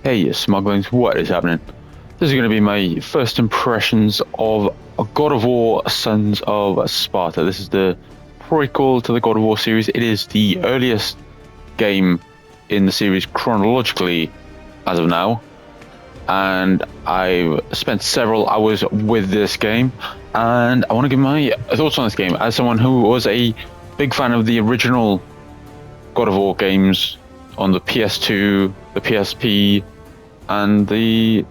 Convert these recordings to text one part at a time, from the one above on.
Hey, smugglings, what is happening? This is going to be my first impressions of God of War Sons of Sparta. This is the prequel to the God of War series. It is the earliest game in the series chronologically as of now. And I've spent several hours with this game. And I want to give my thoughts on this game as someone who was a big fan of the original God of War games on the PS2, the PSP, and the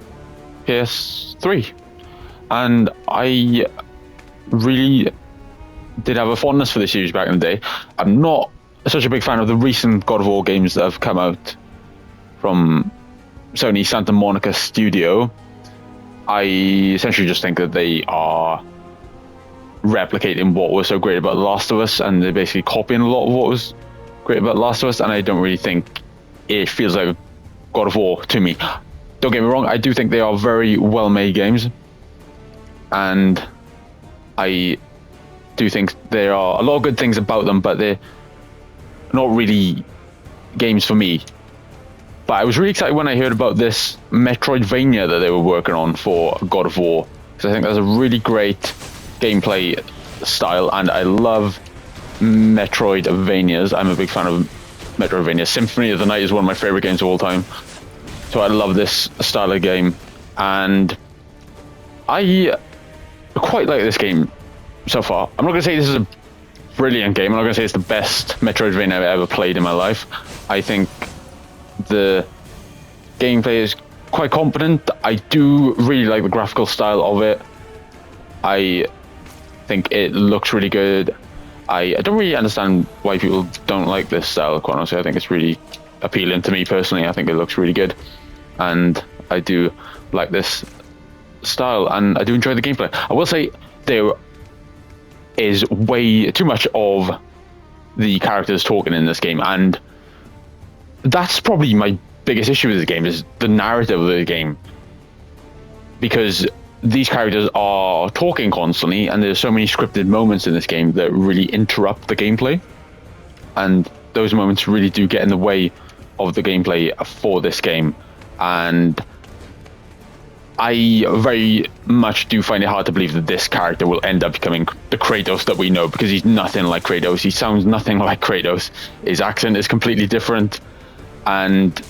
PS3. And I really did have a fondness for the series back in the day. I'm not such a big fan of the recent God of War games that have come out from Sony Santa Monica Studio. I essentially just think that they are replicating what was so great about The Last of Us, and they're basically copying a lot of what was great about The Last of Us, and I don't really think it feels like God of War to me. Don't get me wrong, I do think they are very well-made games, and I do think there are a lot of good things about them, but they're not really games for me. But I was really excited when I heard about this Metroidvania that they were working on for God of War, because I think that's a really great gameplay style, and I love Metroidvanias. I'm a big fan of Metroidvania. Symphony of the Night is one of my favorite games of all time, so I love this style of game, and I quite like this game so far. I'm not going to say this is a brilliant game. I'm not going to say it's the best Metroidvania I've ever played in my life. I think the gameplay is quite competent. I do really like the graphical style of it. I think it looks really good. I don't really understand why people don't like this style, quite honestly. I think it's really appealing to me personally. I think it looks really good, and I do like this style, and I do enjoy the gameplay. I will say there is way too much of the characters talking in this game, and that's probably my biggest issue with the game, is the narrative of the game, because these characters are talking constantly, and there's so many scripted moments in this game that really interrupt the gameplay, and those moments really do get in the way of the gameplay for this game. And I very much do find it hard to believe that this character will end up becoming the Kratos that we know, because he's nothing like Kratos. He sounds nothing like Kratos. His accent is completely different, and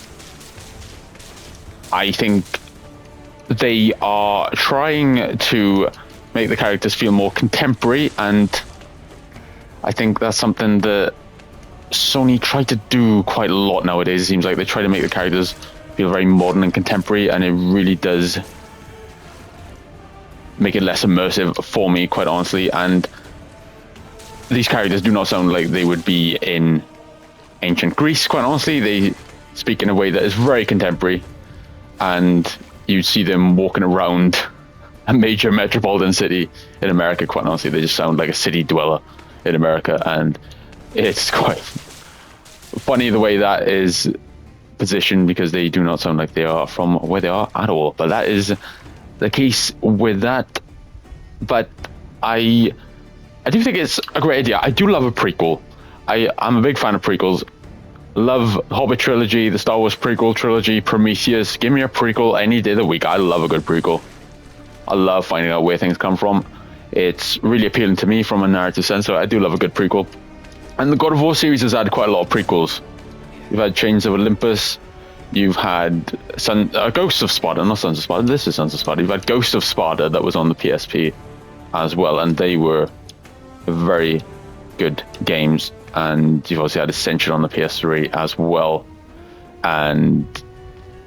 I think they are trying to make the characters feel more contemporary, and I think that's something that Sony try to do quite a lot nowadays. It seems like they try to make the characters feel very modern and contemporary, and it really does make it less immersive for me, quite honestly. And these characters do not sound like they would be in ancient Greece, quite honestly. They speak in a way that is very contemporary, and you see them walking around a major metropolitan city in America. Quite honestly, they just sound like a city dweller in America, and it's quite funny the way that is positioned, because they do not sound like they are from where they are at all. But that is the case with that. But I do think it's a great idea. I do love a prequel. I'm a big fan of prequels. Love Hobbit trilogy, the Star Wars prequel trilogy, Prometheus. Give me a prequel any day of the week. I love a good prequel. I love finding out where things come from. It's really appealing to me from a narrative sense, so I do love a good prequel. And the God of War series has had quite a lot of prequels. You've had Chains of Olympus, you've had Ghosts of Sparta, not Sons of Sparta, this is Sons of Sparta. You've had Ghost of Sparta that was on the PSP as well, and they were very good games. And you've also had Ascension on the PS3 as well. And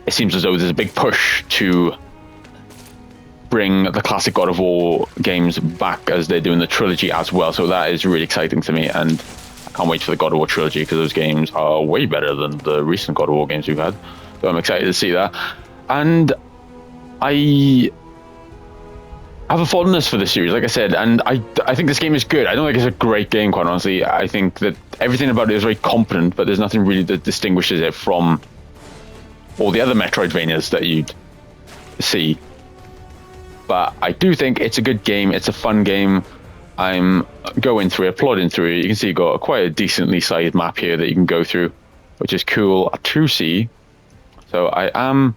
it seems as though there's a big push to bring the classic God of War games back, as they're doing the trilogy as well. So that is really exciting to me, and I can't wait for the God of War trilogy, because those games are way better than the recent God of War games we've had. So I'm excited to see that. And I have a fondness for this series, like I said, and I think this game is good. I don't think it's a great game, quite honestly. I think that everything about it is very competent, but there's nothing really that distinguishes it from all the other Metroidvanias that you'd see. But I do think it's a good game. It's a fun game. I'm going through it, plodding through it. You can see you've got quite a decently sized map here that you can go through, which is cool to see. So I am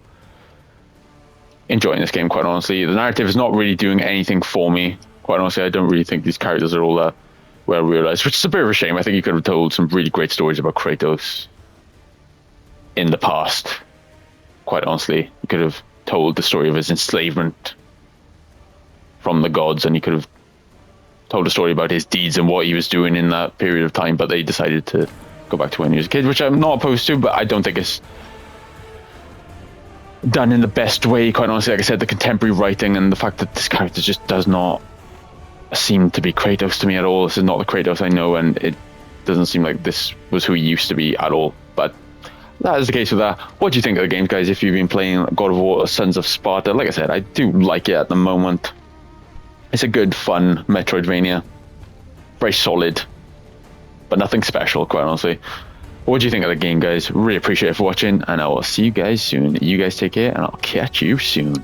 enjoying this game, quite honestly. The narrative is not really doing anything for me. Quite honestly, I don't really think these characters are all well realized, which is a bit of a shame. I think you could have told some really great stories about Kratos in the past. Quite honestly, you could have told the story of his enslavement from the gods, and you could have told a story about his deeds and what he was doing in that period of time, but they decided to go back to when he was a kid, which I'm not opposed to, but I don't think it's done in the best way, quite honestly. Like I said, the contemporary writing and the fact that this character just does not seem to be Kratos to me at all. This is not the Kratos I know, and it doesn't seem like this was who he used to be at all. But that is the case with that. What do you think of the games, guys, if you've been playing God of War Sons of Sparta? Like I said, I do like it at the moment. It's a good, fun Metroidvania. Very solid, but nothing special, quite honestly. What do you think of the game, guys? Really appreciate it for watching, and I will see you guys soon. You guys take care, and I'll catch you soon.